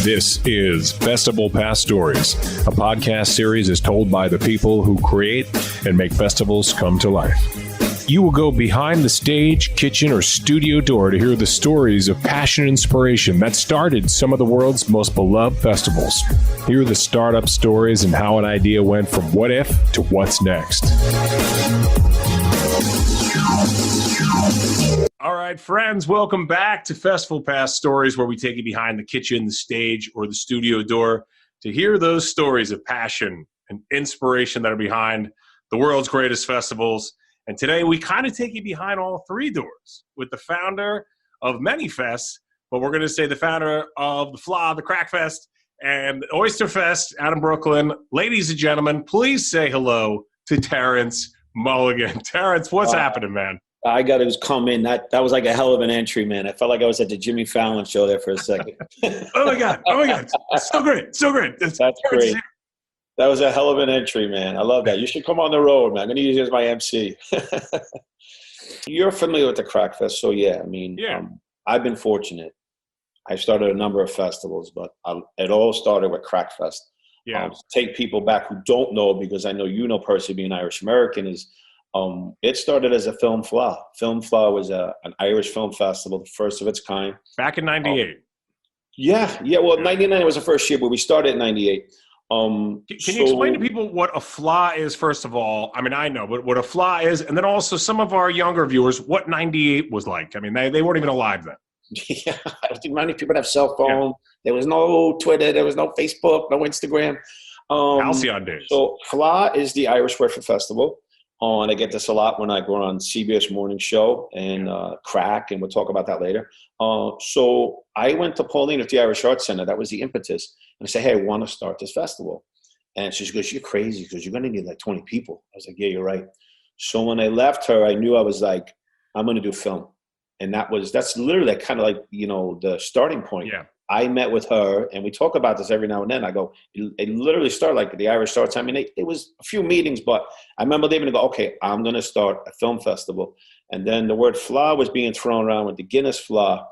This is Festival Past Stories, a podcast series is told by the people who create and make festivals come to life. You will go behind the stage, kitchen, or studio door to hear the stories of passion and inspiration that started some of the world's most beloved festivals. Hear the startup stories and how an idea went from what if to what's next. All right, friends, welcome back to Festival Past Stories, where we take you behind the kitchen, the stage, or the studio door to hear those stories of passion and inspiration that are behind the world's greatest festivals. And today we kind of take you behind all three doors with the founder of many fests, but we're going to say the founder of the FLA, the Craicfest, and Oysterfest out in Brooklyn. Ladies and gentlemen, please say hello to Terence Mulligan. Terence, what's happening, man? I got to come in. That was like a hell of an entry, man. I felt like I was at the Jimmy Fallon show there for a second. Oh my God. So great. That's great. That was a hell of an entry, man. I love that. You should come on the road, man. I'm going to use you as my MC. You're familiar with the Craicfest, so yeah. I mean, I've been fortunate. I started a number of festivals, but it all started with Craicfest. Yeah. Take people back who don't know, because I know you know personally, being Irish American, is it started as a film FLA. Film FLA was an Irish film festival, the first of its kind. Back in 98. Well, 99 was the first year, but we started in 98. Can you explain to people what a FLA is, first of all? I mean, I know, but what a FLA is, and then also some of our younger viewers, what 98 was like. I mean, they weren't even alive then. Yeah, I don't think many people have cell phone. Yeah. There was no Twitter. There was no Facebook, no Instagram. Halcyon days. So FLA is the Irish word for festival. And I get this a lot when I go on CBS Morning Show and Craic, and we'll talk about that later. So I went to Pauline at the Irish Arts Center. That was the impetus. And I said, hey, I want to start this festival. And she goes, you're crazy, because you're going to need like 20 people. I was like, yeah, you're right. So when I left her, I knew I was like, I'm going to do film. And that's literally kind of like, the starting point. Yeah. I met with her, and we talk about this every now and then. I go, it literally started like the Irish Arts. I mean, it was a few meetings, but I remember leaving to go, okay, I'm going to start a film festival. And then the word FLA was being thrown around with the Guinness FLA,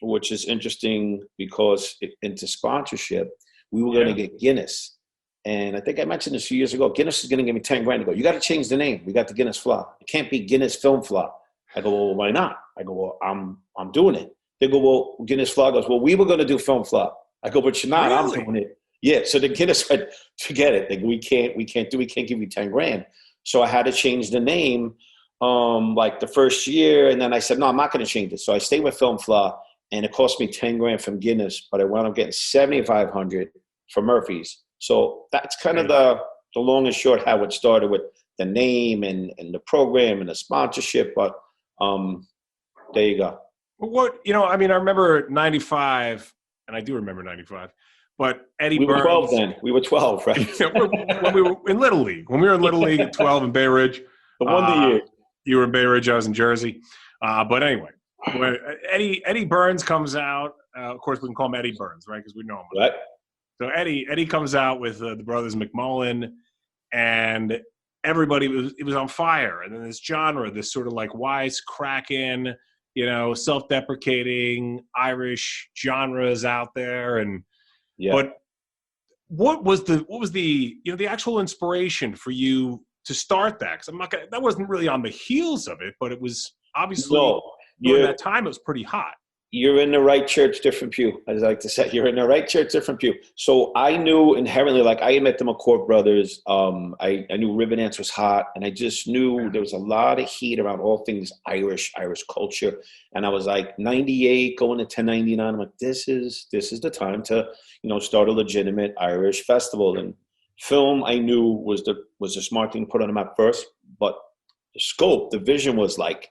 which is interesting because into sponsorship, we were going to get Guinness. And I think I mentioned this a few years ago. Guinness is going to give me 10 grand to go, you got to change the name. We got the Guinness FLA. It can't be Guinness Film FLA. I go, well, why not? I go, well, I'm doing it. They go, well, Guinness FLA goes, well, we were going to do film FLA. I go, but you're not. Really? I'm doing it. Yeah. So the Guinness said, forget it. Like, we can't give you 10 grand. So I had to change the name, like the first year. And then I said, no, I'm not going to change it. So I stayed with film FLA, and it cost me 10 grand from Guinness, but I wound up getting 7,500 from Murphy's. So that's kind of the long and short how it started with the name and the program and the sponsorship. But there you go. I remember 95, and I do remember 95, but Eddie Burns. We were 12 then. We were 12, right? When we were in Little League. When we were in Little League at 12 in Bay Ridge. The one year. You were in Bay Ridge, I was in Jersey. But anyway, when Eddie Burns comes out, of course we can call him Eddie Burns, right? Because we know him. Right. So Eddie comes out with the brothers McMullen, and everybody was on fire. And then this genre, this sort of like wisecracking, self-deprecating Irish genres out there. And but what was the the actual inspiration for you to start that? Because that wasn't really on the heels of it, but it was obviously during that time it was pretty hot. You're in the right church, different pew. As I like to say, you're in the right church, different pew. So I knew inherently, like I met the McCourt brothers. I knew Riverdance was hot, and I just knew there was a lot of heat around all things Irish culture. And I was like 98 going to 1099. I'm like, this is the time to, start a legitimate Irish festival. And film, I knew was the smart thing to put on the map first. But the scope, the vision was like,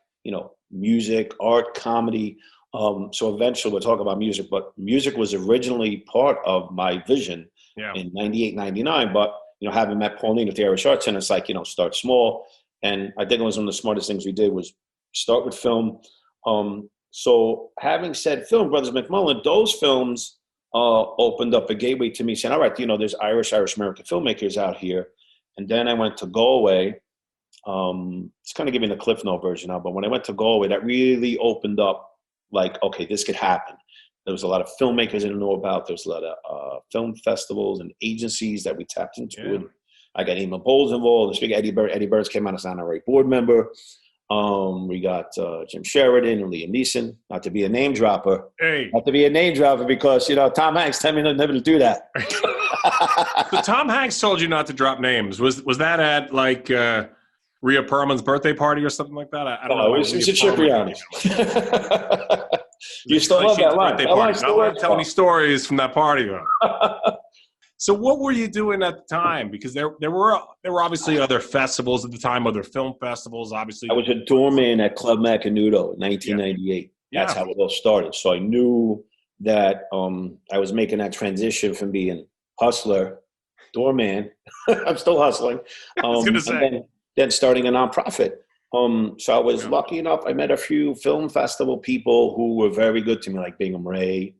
music, art, comedy. So eventually we'll talk about music, but music was originally part of my vision in 98, 99. But, having met Pauline at the Irish Arts Center, it's like, start small. And I think it was one of the smartest things we did was start with film. So having said film, Brothers McMullen, those films opened up a gateway to me saying, all right, there's Irish American filmmakers out here. And then I went to Galway. It's kind of giving the Cliff Note version now, but when I went to Galway, that really opened up like, okay, this could happen. There was a lot of filmmakers I didn't know about. There was a lot of film festivals and agencies that we tapped into. Yeah. And I got Eamon Bowles involved. The speaker Eddie Bird. Eddie Bird came out as an honorary board member. We got Jim Sheridan and Liam Neeson. Not to be a name dropper. Hey. Not to be a name dropper because, Tom Hanks told me never to do that. So Tom Hanks told you not to drop names. Was that at like Rhea Perlman's birthday party or something like that? I don't know. It was at Cipriani's. You still love that line. That line still works. Tell me stories from that party. So what were you doing at the time? Because there were obviously other festivals at the time, other film festivals, obviously. I was a doorman at Club Macanudo in 1998. Yeah. That's how it all started. So I knew that I was making that transition from being hustler, doorman. I'm still hustling. I was gonna say. And then starting a nonprofit. So I was lucky enough. I met a few film festival people who were very good to me, like Bingham Ray,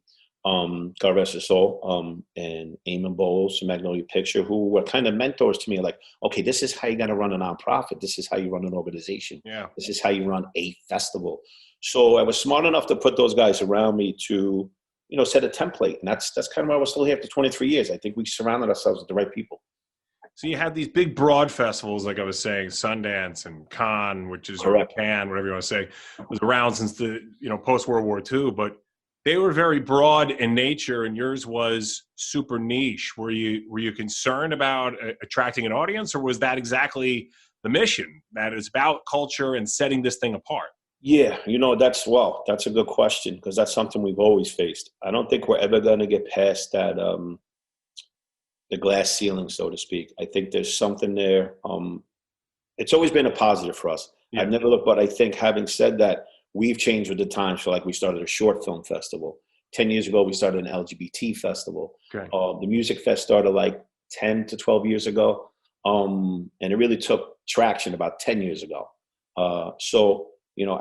God rest his soul, and Eamon Bowles from Magnolia Picture, who were kind of mentors to me. Like, okay, this is how you got to run a nonprofit. This is how you run an organization. Yeah. This is how you run a festival. So I was smart enough to put those guys around me to, set a template. And that's kind of why I was still here after 23 years. I think we surrounded ourselves with the right people. So you had these big broad festivals, like I was saying, Sundance and Cannes, which is Correct. Cannes, whatever you want to say, was around since the post World War II. But they were very broad in nature, and yours was super niche. Were you concerned about attracting an audience, or was that exactly the mission? That it's about culture and setting this thing apart. Yeah, that's a good question because that's something we've always faced. I don't think we're ever going to get past that. The glass ceiling, so to speak. I think there's something there. It's always been a positive for us. Yeah. I've never looked, but I think having said that, we've changed with the times. So like we started a short film festival. 10 years ago, we started an LGBT festival. Okay. The Music Fest started like 10 to 12 years ago. And it really took traction about 10 years ago. So,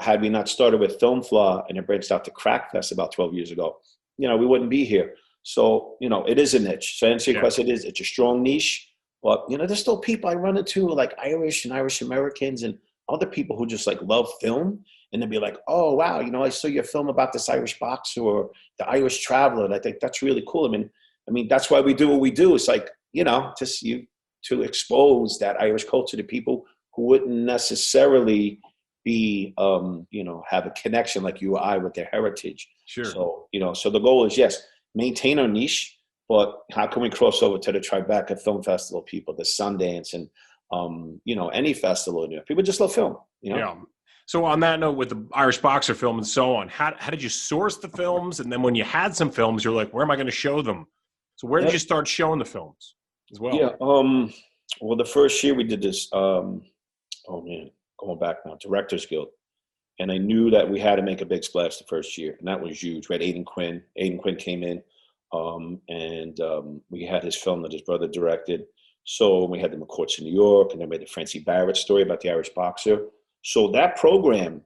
had we not started with Film Flaw and it branched out to Craicfest about 12 years ago, we wouldn't be here. So, it is a niche. So to answer your question, it's a strong niche. But, there's still people I run into like Irish and Irish Americans and other people who just like love film. And they'll be like, oh, wow, I saw your film about this Irish boxer or the Irish traveler. And I think that's really cool. I mean, that's why we do what we do. It's like, to expose that Irish culture to people who wouldn't necessarily be, have a connection like you or I with their heritage. Sure. So, so the goal is, yes, maintain our niche, but how can we cross over to the Tribeca Film Festival people, the Sundance and, any festival? People just love film, Yeah. So on that note, with the Irish boxer film and so on, how did you source the films? And then when you had some films, you're like, where am I going to show them? So where did you start showing the films as well? Yeah. Well, the first year we did this, going back now, Directors Guild. And I knew that we had to make a big splash the first year. And that was huge. We had Aidan Quinn. Aidan Quinn came in and we had his film that his brother directed. So we had the McCourts in New York and then we had the Francie Barrett story about the Irish boxer. So that program,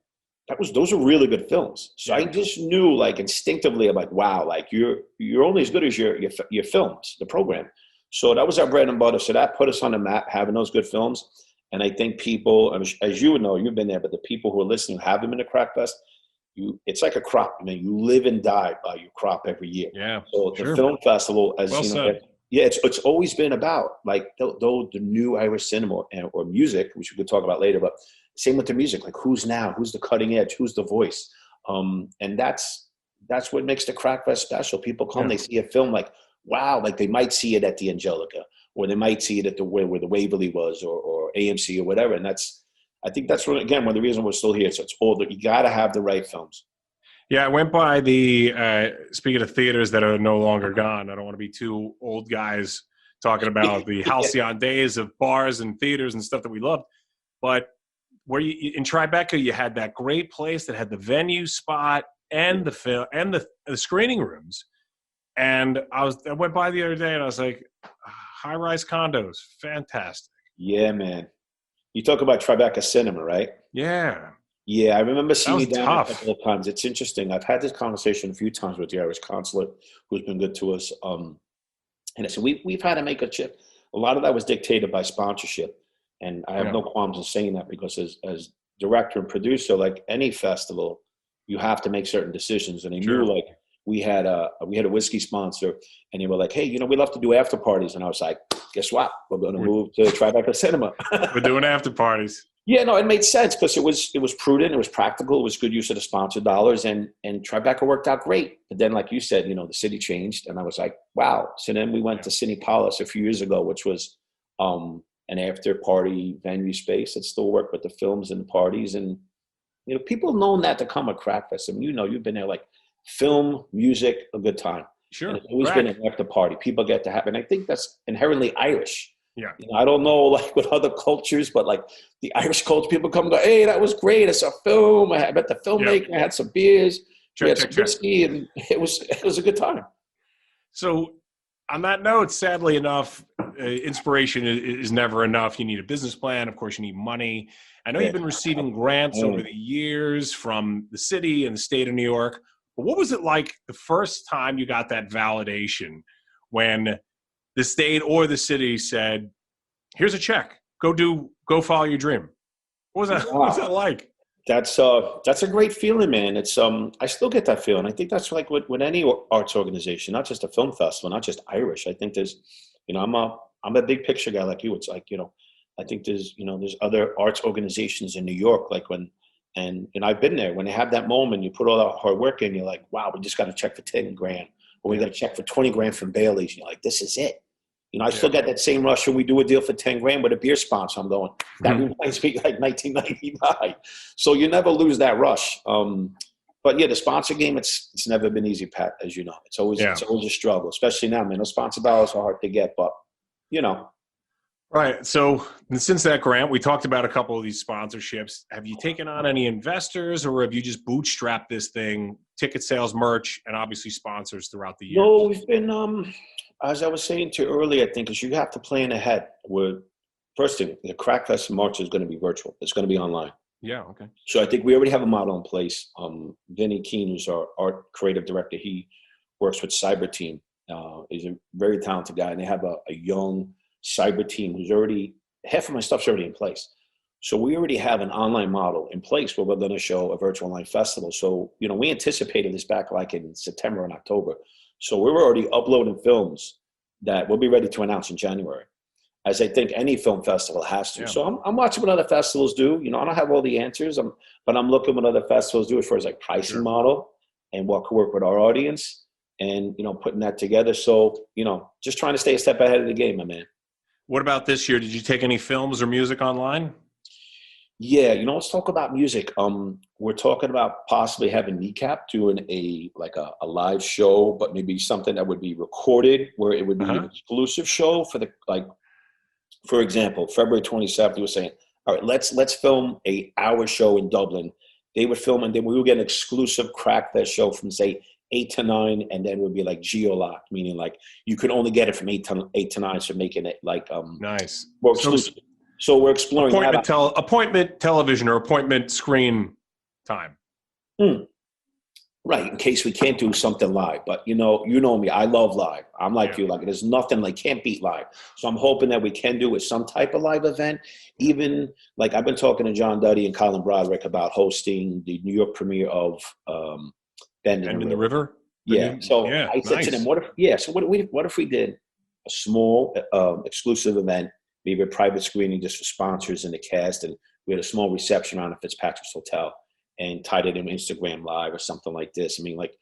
those are really good films. So I just knew like instinctively, I'm like, wow, like you're only as good as your films, the program. So that was our bread and butter. So that put us on the map, having those good films. And I think people, as you would know, you've been there, but the people who are listening, who have them in the Craicfest, it's like a crop. You live and die by your crop every year. Yeah. So the film festival, said. It's always been about like the new Irish cinema or music, which we could talk about later. But same with the music, like who's now, who's the cutting edge, who's the voice, and that's what makes the Craicfest special. People come, they see a film like, wow, like they might see it at the Angelica, or they might see it at where the Waverly was, or AMC or whatever. And I think that's one of the reasons we're still here. So it's all that you got to have the right films. Yeah, I went by the, speaking of theaters that are no longer gone, I don't want to be two old guys talking about the halcyon days of bars and theaters and stuff that we loved. But where in Tribeca, you had that great place that had the venue spot and the film and the screening rooms. And I went by the other day and I was like, high-rise condos, fantastic. Yeah, man. You talk about Tribeca Cinema, right? Yeah. Yeah, I remember seeing you down tough. a couple of times. It's interesting. I've had this conversation a few times with the Irish consulate, who's been good to us. And I said, we've had to make a chip. A lot of that was dictated by sponsorship. And I have no qualms in saying that because as director and producer, like any festival, you have to make certain decisions. And I knew like we had a whiskey sponsor, and they were like, hey, we love to do after parties. And I was like, guess what? We're going to move to Tribeca Cinema. We're doing after parties. Yeah, no, it made sense because it was prudent, it was practical, it was good use of the sponsor dollars, and Tribeca worked out great. But then, like you said, the city changed, and I was like, wow. So then we went to Cine Palace a few years ago, which was an after party venue space that still worked with the films and the parties, and people known that to come at Craicfest. I mean, you've been there, like film, music, a good time. Sure, and it's always been an after party. People get to have, and I think that's inherently Irish. Yeah. I don't know like with other cultures, but like the Irish culture, people come and go, hey, that was great. I saw a film. I met the filmmaker. I had some beers. We had some whiskey, and it was a good time. So on that note, sadly enough, inspiration is never enough. You need a business plan. Of course, you need money. I know you've been receiving grants over the years from the city and the state of New York. But what was it like the first time you got that validation when the state or the city said, here's a check, go follow your dream? What was that, what was that like? That's a great feeling, man. It's I still get that feeling. I think that's like with any arts organization, not just a film festival, not just Irish. I think there's, I'm a big picture guy like you. It's like, I think there's other arts organizations in New York, like and I've been there when they have that moment, you put all that hard work in, you're like, wow, we just got a check for 10 grand, or we got a check for 20 grand from Bailey's. And you're like, this is it. I still get that same rush when we do a deal for 10 grand with a beer sponsor. I'm going, that reminds me like 1999. So you never lose that rush. But yeah, the sponsor game, it's never been easy, Pat, as you know. It's always a struggle, especially now, man. Those sponsor dollars are hard to get, but Right. So since that grant, we talked about a couple of these sponsorships. Have you taken on any investors, or have you just bootstrapped this thing, ticket sales, merch, and obviously sponsors throughout the year? No, we've been, as I was saying to you earlier, I think is you have to plan ahead. First thing, the Craicfest in March is going to be virtual. It's going to be online. Yeah, okay. So I think we already have a model in place. Vinny Keene, who's our art creative director, he works with Cyber Team. He's a very talented guy, and they have a young cyber team who's already, half of my stuff's already in place. So we already have an online model in place where we're going to show a virtual online festival. So, we anticipated this back like in September and October. So we're already uploading films that we'll be ready to announce in January, as I think any film festival has to. Yeah. So I'm watching what other festivals do. I don't have all the answers, but I'm looking what other festivals do as far as like pricing model and what could work with our audience and, putting that together. So, just trying to stay a step ahead of the game, my man. What about this year? Did you take any films or music online? Yeah, let's talk about music. We're talking about possibly having Kneecap doing a live show, but maybe something that would be recorded where it would be an exclusive show for example, February 27th, we were saying, all right, let's film a hour show in Dublin. They would film, and then we would get an exclusive Craicfest show from say 8 to 9, and then it would be like geo-locked, meaning like you could only get it from 8 to 9, so making it like nice. More exclusive. So we're exploring appointment television or appointment screen time. Right, in case we can't do something live. But you know me, I love live. I'm like you, like there's nothing like can't beat live. So I'm hoping that we can do with some type of live event. Even like I've been talking to John Duddy and Colin Broderick about hosting the New York premiere of Bend in the River. Yeah. So I said to them, what if we did a small exclusive event, maybe a private screening just for sponsors and the cast, and we had a small reception around at Fitzpatrick's Hotel and tied it in Instagram Live or something like this. I mean, like,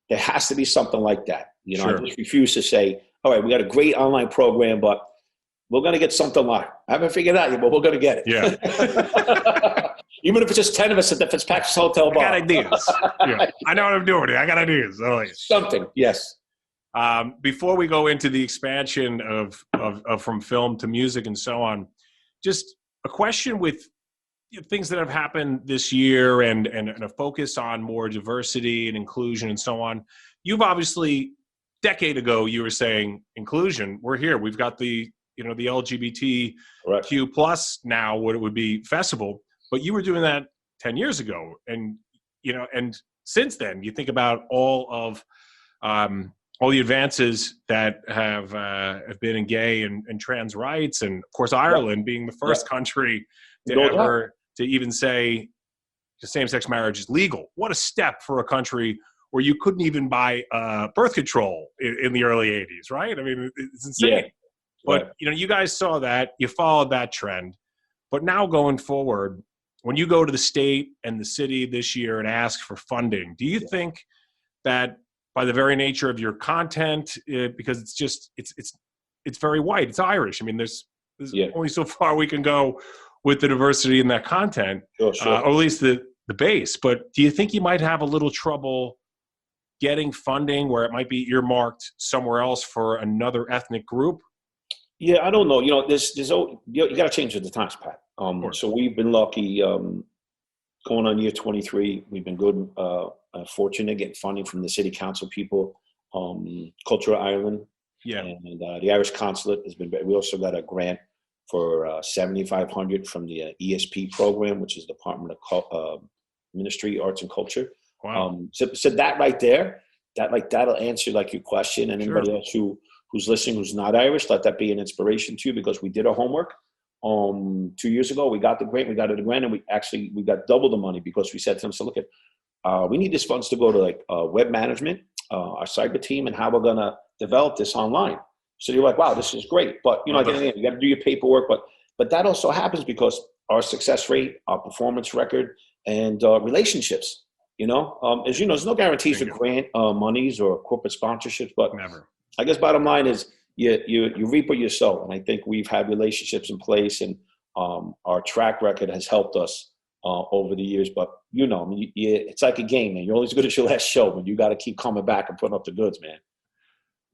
there has to be something like that. I just refuse to say, all right, we got a great online program, but we're going to get something live. I haven't figured it out yet, but we're going to get it. Yeah. Even if it's just 10 of us at the Fitzpatrick's Hotel bar. I got ideas. I know what I'm doing. I got ideas. Something, yes. Before we go into the expansion of from film to music and so on, just a question with things that have happened this year and a focus on more diversity and inclusion and so on. You've obviously, decade ago, you were saying inclusion. We're here. We've got the LGBTQ plus now what it would be festival, but you were doing that 10 years ago. And, and since then you think about all the advances that have been in gay and trans rights. And of course, Ireland being the first country to even say same-sex marriage is legal. What a step for a country where you couldn't even buy birth control in the early 80s, right? I mean, it's insane. Yeah. But, Right. you know, you guys saw that. You followed that trend. But now going forward, when you go to the state and the city this year and ask for funding, do you think that by the very nature of your content, because it's just it's very white, it's Irish. I mean, there's only so far we can go with the diversity in that content, Sure. or at least the base. But do you think you might have a little trouble getting funding where it might be earmarked somewhere else for another ethnic group? Yeah, I don't know. You know, you got to change with the times, Pat. So we've been lucky. Going on year 23, we've been good, fortunate getting funding from the city council people, Culture Ireland, and the Irish Consulate has been. We also got a grant for $7,500 from the ESP program, which is the Department of Ministry, Arts and Culture. Wow. So that right there, that'll answer like your question, and anybody else who's listening who's not Irish, let that be an inspiration too, because we did our homework. 2 years ago, we got the grant, and we got double the money because we said to them, so look at, we need these funds to go to like web management, our cyber team, and how we're going to develop this online. So you're like, wow, this is great. But, you know, again, you got to do your paperwork. But that also happens because our success rate, our performance record, and relationships, you know, as you know, there's no guarantees for grant monies or corporate sponsorships, but Never. I guess bottom line is you reap what you sow. And I think we've had relationships in place, and our track record has helped us over the years. But, you know, I mean, it's like a game, man. You're always good at your last show, but you got to keep coming back and putting up the goods, man.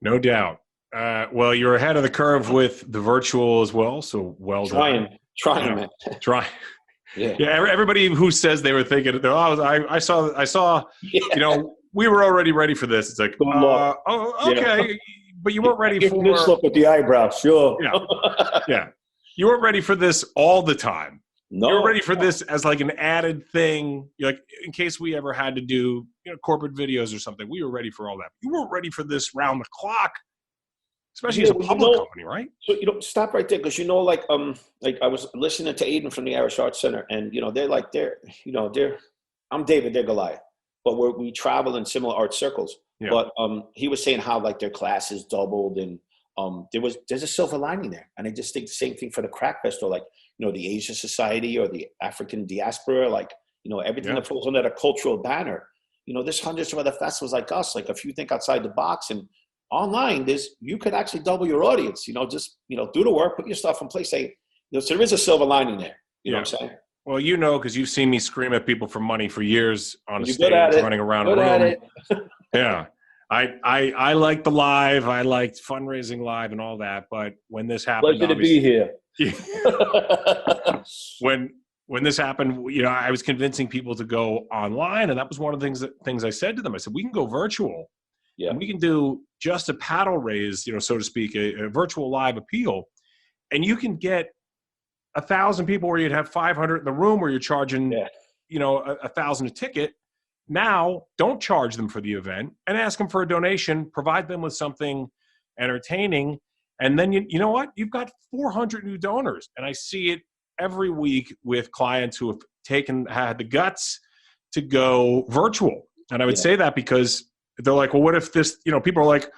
No doubt. Well, you're ahead of the curve with the virtual as well. So well done. Trying, yeah. man. Trying. Yeah. Everybody who says they were thinking, I saw, you know, we were already ready for this. It's like, okay. Yeah. But you weren't ready for this look with the eyebrows. Sure. Yeah. You weren't ready for this all the time. No. You were ready for this as like an added thing. You're like, in case we ever had to do, you know, corporate videos or something, we were ready for all that. You weren't ready for this round the clock, especially as a public company, right? So, you know, stop right there. Cause you know, like I was listening to Aiden from the Irish Arts Center, and, you know, I'm David, they're Goliath, but we travel in similar art circles. Yeah. But he was saying how like their classes doubled, and there's a silver lining there. And I just think the same thing for the Craicfest, or like, you know, the Asia Society or the African diaspora, like, you know, everything that falls under the cultural banner. You know, there's hundreds of other festivals like us. Like if you think outside the box and online, you could actually double your audience. You know, just, you know, do the work, put your stuff in place. Say, you know, so there is a silver lining there. You know what I'm saying? Well, you know, because you've seen me scream at people for money for years on a stage, running around a room. Yeah. I like the live. I liked fundraising live and all that. But when this happened, pleasure to be here. When this happened, you know, I was convincing people to go online, and that was one of the things I said to them. I said, we can go virtual. Yeah. And we can do just a paddle raise, you know, so to speak, a virtual live appeal, and you can get 1,000 people where you'd have 500 in the room, where you're charging, you know, 1,000 a ticket. Now, don't charge them for the event and ask them for a donation. Provide them with something entertaining, and then you know what? You've got 400 new donors, and I see it every week with clients who have had the guts to go virtual. And I would say that because they're like, well, what if this? You know, people are like,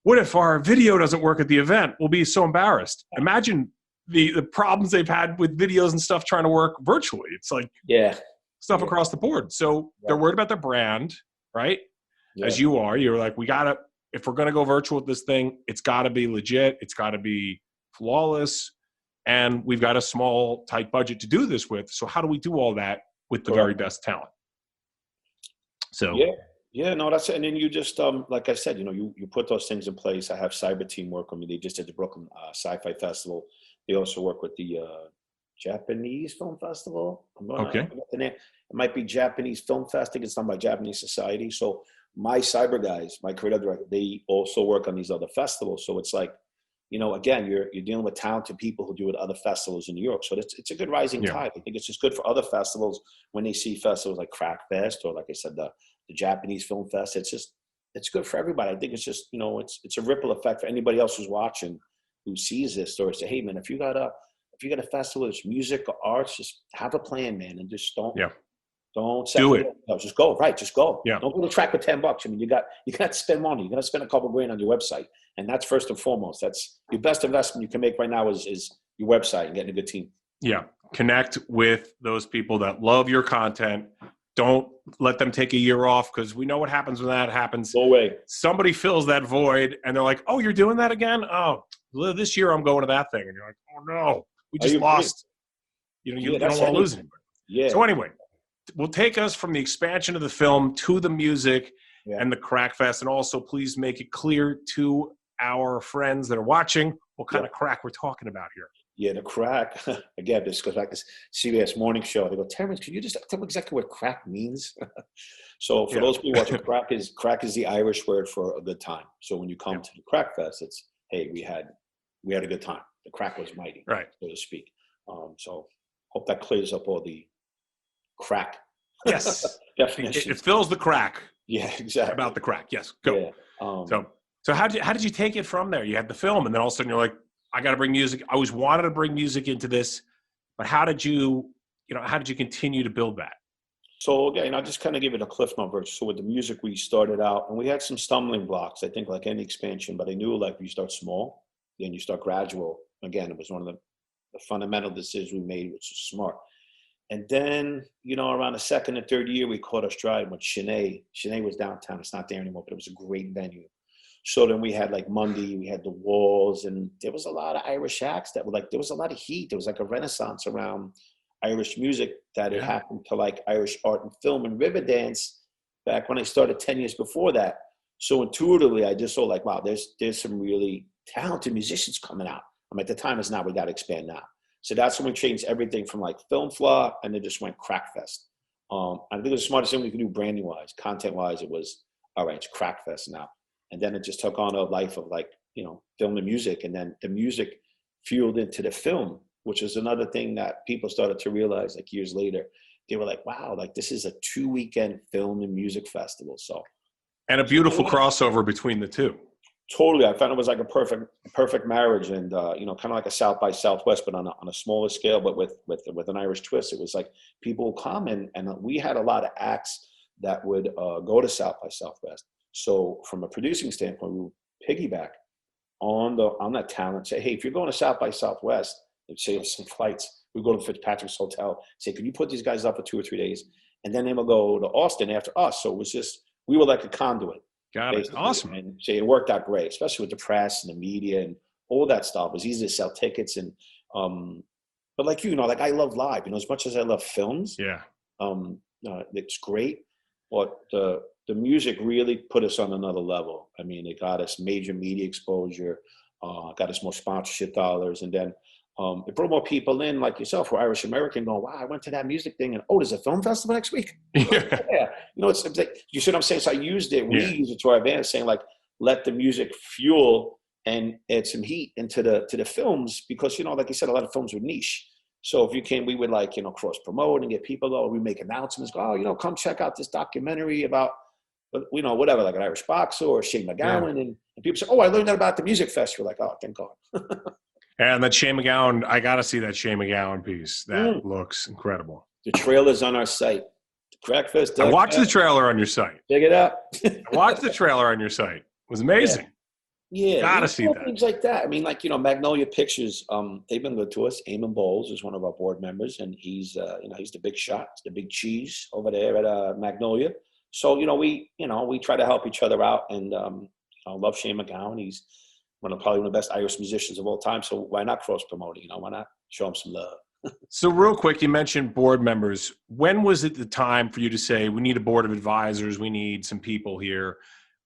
what if our video doesn't work at the event? We'll be so embarrassed. Imagine the problems they've had with videos and stuff trying to work virtually. It's like stuff across the board. So they're worried about their brand, right? Yeah. As you are, you're like, if we're going to go virtual with this thing, it's got to be legit. It's got to be flawless. And we've got a small, tight budget to do this with. So how do we do all that with the very best talent? So no, that's it. And then you just, like I said, you know, you put those things in place. I have cyber team work on me. They just did the Brooklyn Sci-Fi Festival. They also work with the Japanese Film Festival. I forget the name. It might be Japanese Film Fest. I think it's done by Japanese Society. So my cyber guys, my creative director, they also work on these other festivals. So it's like, you know, again, you're dealing with talented people who do it at other festivals in New York. So it's a good rising tide. I think it's just good for other festivals when they see festivals like Craicfest, or like I said, the Japanese Film Fest. It's good for everybody. I think it's just, you know, it's a ripple effect for anybody else who's watching, who sees this story. Say, hey man, if you got a festival that's music or arts, just have a plan, man, and just don't Don't do it. No, just go. Right, just go. Yeah. Don't go to track with $10. I mean, you got to spend money. You got to spend a couple grand on your website, and that's first and foremost. That's your best investment you can make right now is your website and getting a good team. Yeah. Connect with those people that love your content. Don't let them take a year off, because we know what happens when that happens. No way. Somebody fills that void and they're like, oh, you're doing that again? Oh, this year I'm going to that thing. And you're like, oh, no, we just lost. You know, you don't want to lose anybody. Yeah. So anyway, we'll take us from the expansion of the film to the music and the Craicfest. And also, please make it clear to our friends that are watching what kind of crack we're talking about here. Yeah, the Craic, again, this goes back to CBS morning show. They go, Terence, can you just tell me exactly what crack means? So for those people watching, crack is the Irish word for a good time. So when you come to the Craicfest, it's, hey, we had a good time. The crack was mighty, right, so to speak. So hope that clears up all the crack. Yes. Definitions. It fills the crack. Yeah, exactly. About the crack. Yes. Go. Yeah. So how did you take it from there? You had the film, and then all of a sudden you're like, I got to bring music. I always wanted to bring music into this, but how did you continue to build that? So again, I'll just kind of give it a cliff note. So with the music, we started out, and we had some stumbling blocks, I think, like any expansion, but I knew like you start small, then you start gradual. Again, it was one of the fundamental decisions we made, which was smart. And then, around the second and third year, we caught our stride with Sinead. Sinead was downtown. It's not there anymore, but it was a great venue. So then we had like Monday, we had the Walls, and there was a lot of Irish acts that were like, there was a lot of heat. There was like a renaissance around Irish music that had happened to like Irish art and film and river dance back when I started 10 years before that. So intuitively, I just saw like, wow, there's some really talented musicians coming out. I mean, at the time is now, we got to expand now. So that's when we changed everything from like Film Flaw, and then just went Craicfest. I think it was the smartest thing we could do branding wise, content wise. It was, all right, it's Craicfest now. And then it just took on a life of like, film and music. And then the music fueled into the film, which is another thing that people started to realize like years later. They were like, wow, like this is a 2-weekend film and music festival. So, and a beautiful crossover between the two. Totally. I found it was like a perfect marriage, and, kind of like a South by Southwest, but on a smaller scale, but with an Irish twist. It was like people would come and we had a lot of acts that would go to South by Southwest. So from a producing standpoint, we would piggyback on that talent. Say, hey, if you're going to South by Southwest, let's say some flights, we go to Fitzpatrick's Hotel, say, can you put these guys up for 2 or 3 days? And then they will go to Austin after us. So it was just, we were like a conduit. Got it. Awesome. And so it worked out great, especially with the press and the media and all that stuff. It was easy to sell tickets. And, but like, like I love live, as much as I love films. Yeah. It's great. But the music really put us on another level. I mean, it got us major media exposure, got us more sponsorship dollars. And then it brought more people in like yourself who are Irish American going, wow, I went to that music thing, and there's a film festival next week. Yeah. It's like, you see what I'm saying? So I used it, we used it to our advantage, saying like, let the music fuel and add some heat into the films, because, like you said, a lot of films were niche. So if you came, we would like, cross promote and get people, or we make announcements, go, come check out this documentary about, whatever, like an Irish boxer or Shane McGowan. And people say, I learned that about the music fest. We're like, oh, thank God. And that Shane McGowan, I got to see that Shane McGowan piece. That looks incredible. The trailer's on our site. Craicfest. I watched the trailer on your site. Check it out. I watched the trailer on your site. It was amazing. Yeah. Gotta see that. Things like that. I mean, like, Magnolia Pictures, they've been good to us. Eamon Bowles is one of our board members, and he's, he's the big shot, the big cheese over there at Magnolia. So, we try to help each other out, and I love Shane McGowan. He's probably one of the best Irish musicians of all time. So why not cross promote it? Why not show him some love? So real quick, you mentioned board members. When was it the time for you to say, we need a board of advisors, we need some people here?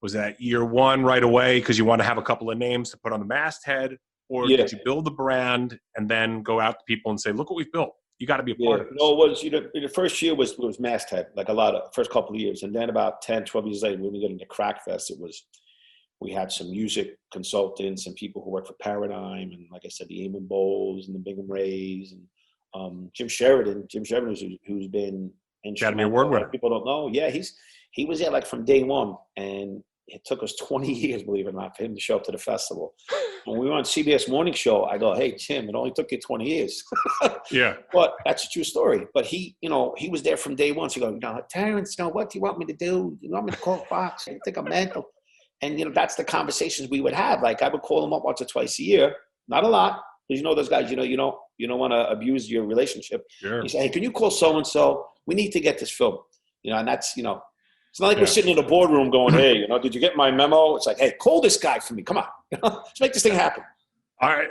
Was that year one right away because you want to have a couple of names to put on the masthead? Or did you build the brand and then go out to people and say, look what we've built? You got to be a part of this. No, it was, the first year was masthead, like a lot of first couple of years. And then about 10, 12 years later, when we got into Craicfest, we had some music consultants and people who work for Paradigm. And like I said, the Eamon Bowles and the Bingham Rays and Jim Sheridan, who's been Academy Award winner. People don't know. Yeah, he was there like from day one. And it took us 20 years, believe it or not, for him to show up to the festival. When we were on CBS Morning Show, I go, hey, Tim, it only took you 20 years. Yeah. But that's a true story. But he, he was there from day one. So he goes, Terence, what do you want me to do? You want me to call Fox? You think I'm mental? And, that's the conversations we would have. Like, I would call him up once or twice a year. Not a lot. Because those guys, you don't want to abuse your relationship. Sure. He said, hey, can you call so-and-so? We need to get this film. And that's, it's not like we're sitting in the boardroom going, hey, did you get my memo? It's like, hey, call this guy for me. Come on. Let's make this thing happen.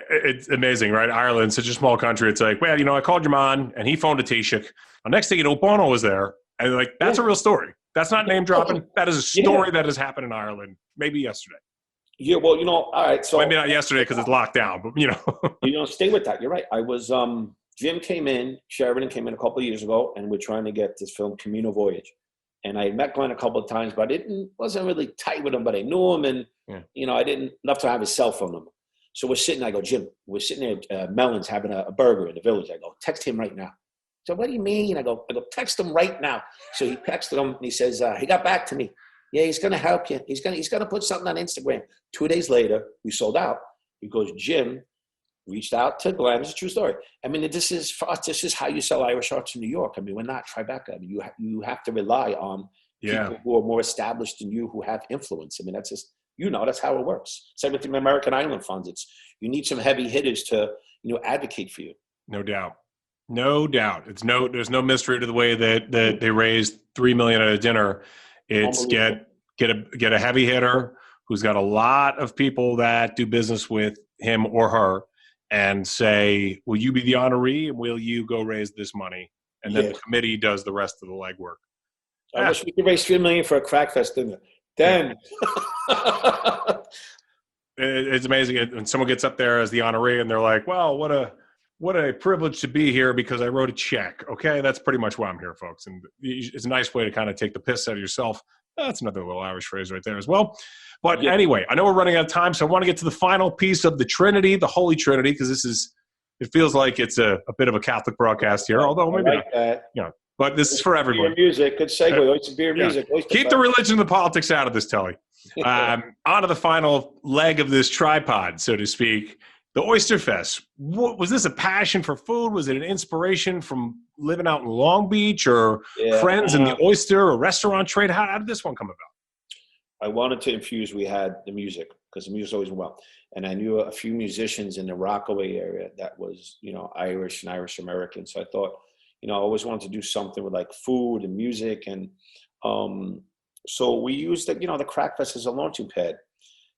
It's amazing, right? Ireland's such a small country. It's like, well, I called your man and he phoned a Taoiseach. The next thing Bono was there. And that's a real story. That's not name dropping. That is a story that has happened in Ireland. Maybe yesterday. Yeah, well, all right. So maybe not yesterday because it's locked down, but stay with that. You're right. I was, Jim came in, Sheridan came in a couple of years ago, and we're trying to get this film Camino Voyage. And I met Glenn a couple of times, but wasn't really tight with him, but I knew him, and I didn't enough to have his cell phone number. So we're sitting. I go, Jim, we're sitting there at Melon's having a burger in the village. I go, text him right now. So what do you mean? I go, text him right now. So he texted him, and he says he got back to me. Yeah, he's gonna help you. He's gonna put something on Instagram. 2 days later, we sold out. He goes, Jim reached out to Glenn. It's a true story. I mean, this is for us. This is how you sell Irish arts in New York. I mean, we're not Tribeca. I mean, you have to rely on people who are more established than you, who have influence. I mean, that's just that's how it works. Same with the American Island funds. It's you need some heavy hitters to advocate for you. No doubt. There's no mystery to the way that they raised $3 million at a dinner. It's get a heavy hitter who's got a lot of people that do business with him or her, and say, will you be the honoree and will you go raise this money? And then the committee does the rest of the legwork. I wish we could raise $3 million for a Craicfest, didn't it? Then it's amazing. And someone gets up there as the honoree and they're like, well, what a privilege to be here because I wrote a check. Okay. That's pretty much why I'm here, folks. And it's a nice way to kind of take the piss out of yourself. That's another little Irish phrase right there as well. But anyway, I know we're running out of time, so I want to get to the final piece of the Trinity, the Holy Trinity, because it feels like it's a bit of a Catholic broadcast here, although maybe not. But this is for everybody. Beer music, good segue. Oyster beer music. Keep the religion and the politics out of this, Tully. On to the final leg of this tripod, so to speak. The Oysterfest. Was this a passion for food? Was it an inspiration from living out in Long Beach or friends in the oyster or restaurant trade? How did this one come about? I wanted to infuse, we had the music, because the music always went well. And I knew a few musicians in the Rockaway area that was, Irish and Irish American. So I thought, I always wanted to do something with like food and music. And so we used the Craicfest as a launching pad.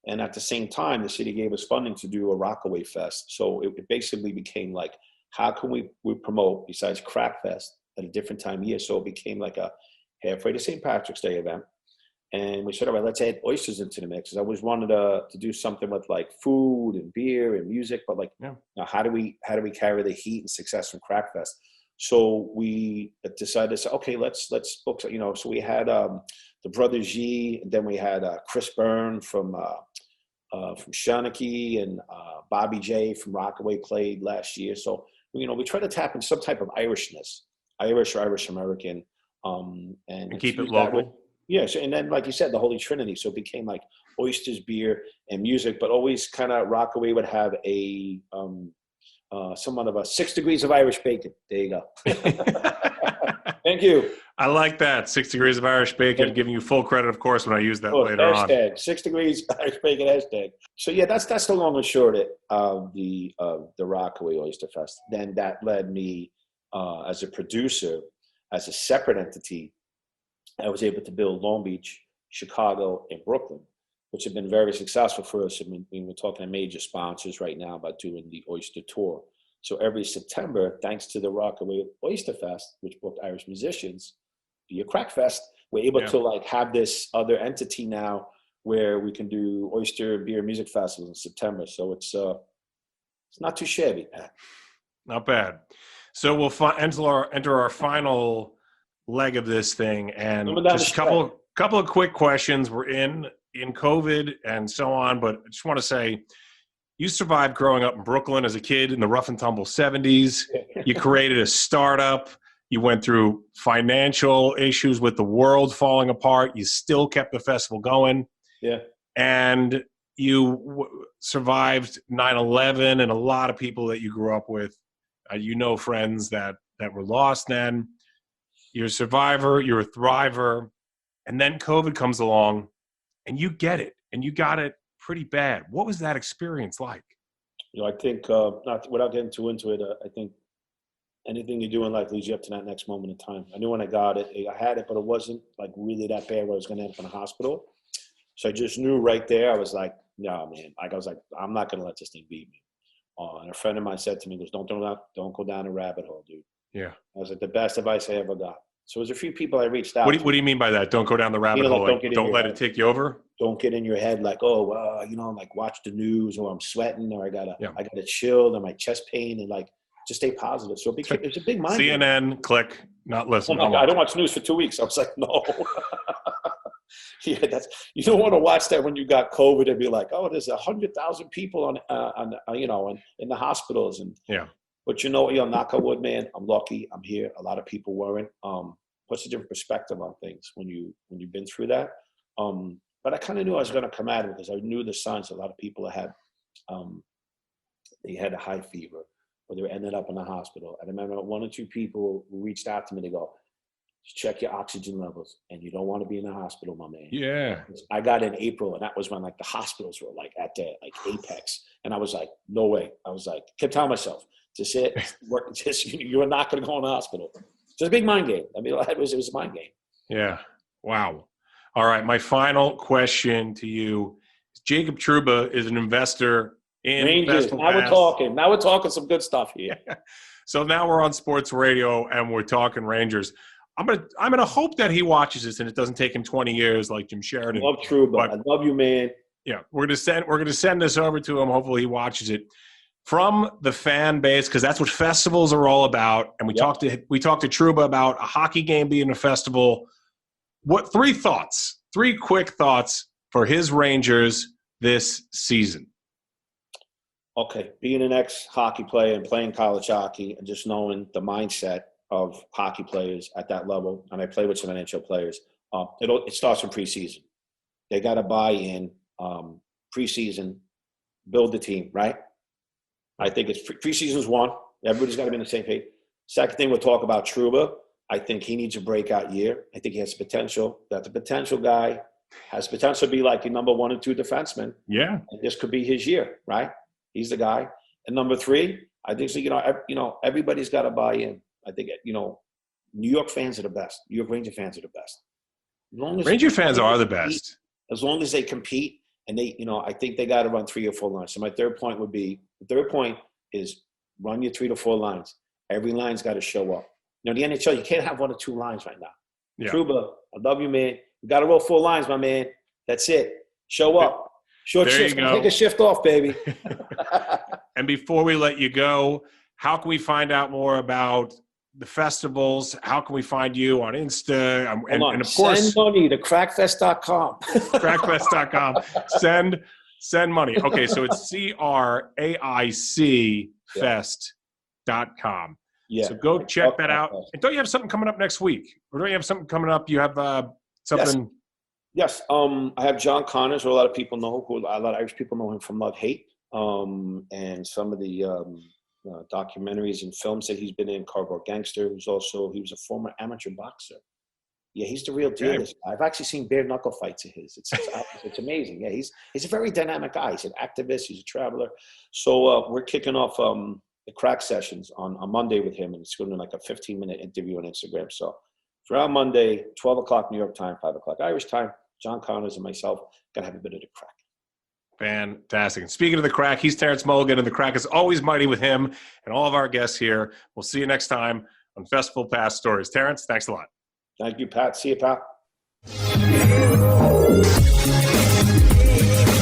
And at the same time, the city gave us funding to do a Rockaway Fest. So it basically became like, how can we promote besides Craicfest at a different time of year? So it became like a halfway to St. Patrick's Day event. And we said, all right, let's add oysters into the mix. I always wanted to do something with like food and beer and music, but how do we carry the heat and success from Craicfest? So we decided to say, okay, let's book. So we had the Brothers G, and then we had Chris Byrne from Shawnee, and Bobby J from Rockaway played last year. So we try to tap into some type of Irishness, Irish or Irish American, and keep it local. Yes, and then like you said, the Holy Trinity. So it became like oysters, beer, and music, but always kind of Rockaway would have a somewhat of a 6 degrees of Irish bacon. There you go. Thank you. I like that. 6 degrees of Irish bacon, giving you full credit, of course, when I use that later hashtag, on. 6 degrees Irish bacon hashtag. So yeah, that's the long and short of the Rockaway Oysterfest. Then that led me as a producer, as a separate entity. I was able to build Long Beach, Chicago, and Brooklyn, which have been very successful for us. I mean, we're talking to major sponsors right now about doing the Oyster Tour. So every September, thanks to the Rockaway Oysterfest, which booked Irish musicians, via Craicfest, we're able to have this other entity now where we can do oyster beer music festivals in September. So it's not too shabby. Not bad. So we'll enter our final leg of this thing, and just a couple of quick questions. We're in COVID and so on, but I just want to say, you survived growing up in Brooklyn as a kid in the rough and tumble 70s. You created a startup. You went through financial issues with the world falling apart. You still kept the festival going. Yeah. And you survived 9/11, and a lot of people that you grew up with, friends that were lost then. You're a survivor, you're a thriver, and then COVID comes along, and you get it, and you got it pretty bad. What was that experience like? I think, without getting too into it, I think anything you do in life leads you up to that next moment in time. I knew when I got it, I had it, but it wasn't like really that bad where I was going to end up in a hospital. So I just knew right there, I was like, no, man. I'm not going to let this thing beat me. And a friend of mine said to me, don't go down a rabbit hole, dude. Yeah. I was like, the best advice I ever got. So there's a few people I reached out to. What do you mean by that? Don't go down the rabbit hole. Like, don't let it take you over? Don't get in your head like, like watch the news, or I'm sweating, or I got a chill, or my chest pain, and like just stay positive. So it's a big mind. CNN, game. Click, not listen. Oh my God, I don't watch news for 2 weeks. I was like, no. Yeah, you don't want to watch that when you got COVID and be like, oh, there's 100,000 people in the hospitals, and yeah. But knock on wood, man. I'm lucky. I'm here. A lot of people weren't. Puts a different perspective on things when you've been through that. But I kind of knew I was going to come at it because I knew the signs. A lot of people had they had a high fever, or they ended up in the hospital. I remember one or two people who reached out to me. They go, check your oxygen levels, and you don't want to be in the hospital, my man. Yeah. I got in April, and that was when like the hospitals were like at their like apex, and I was like, no way. I was like, kept telling myself, you're not going to go in the hospital. It's a big mind game. I mean, it was a mind game. Yeah. Wow. All right. My final question to you: Jacob Trouba is an investor in Rangers. Now we're talking some good stuff here. So now we're on sports radio and we're talking Rangers. I'm gonna hope that he watches this and it doesn't take him 20 years like Jim Sheridan. I love Trouba. I love you, man. Yeah, we're gonna send this over to him. Hopefully he watches it. From the fan base, because that's what festivals are all about. And we talked to Trouba about a hockey game being a festival. What three quick thoughts for his Rangers this season? Okay, being an ex-hockey player and playing college hockey and just knowing the mindset of hockey players at that level, and I play with some NHL players, it starts from preseason. They got to buy in preseason, build the team, right? I think it's preseason's one. Everybody's got to be on the same page. Second thing, we'll talk about Trouba. I think he needs a breakout year. I think he has potential. That the potential guy has potential to be like a number 1 and 2 defenseman. Yeah. And this could be his year, right? He's the guy. And number 3, I think so, everybody's got to buy in. I think, New York fans are the best. New York Ranger fans are the best. Ranger fans are the best. As long as they compete, and they, I think they got to run 3 or 4 lines. So my third point is run your 3 to 4 lines. Every line's got to show up. The NHL, you can't have 1 or 2 lines right now. Yeah. Trouba, I love you, man. You got to roll 4 lines, my man. That's it. Show up. Short shift. Take a shift off, baby. And before we let you go, how can we find out more about the festivals? How can we find you on Insta? And of course, send money to Craicfest.com. Craicfest.com. Send money. Okay, so it's CRAIC Fest.com. Yeah. So go check that out. And don't you have something coming up next week? Or don't you have something coming up? You have something. Yes. I have John Connors, who a lot of people know, a lot of Irish people know him from Love Hate, and some of the documentaries and films that he's been in. Cardboard Gangster, he was a former amateur boxer. Yeah, he's the real deal. Okay. I've actually seen bare knuckle fights of his. It's amazing. Yeah, he's a very dynamic guy. He's an activist. He's a traveler. So we're kicking off the Craic sessions on Monday with him, and it's going to be like a 15-minute interview on Instagram. So throughout Monday, 12 o'clock New York time, 5 o'clock Irish time, John Connors and myself going to have a bit of the Craic. Fantastic. And speaking of the Craic, he's Terence Mulligan, and the Craic is always mighty with him and all of our guests here. We'll see you next time on Festival Pass Stories. Terence, thanks a lot. Thank you, Pat. See you, Pat.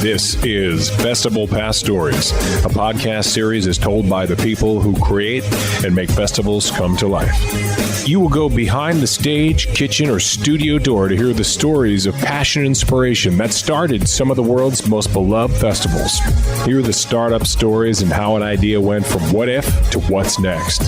This is Festival Pass Stories, a podcast series is told by the people who create and make festivals come to life. You will go behind the stage, kitchen, or studio door to hear the stories of passion and inspiration that started some of the world's most beloved festivals. Hear the startup stories and how an idea went from what if to what's next.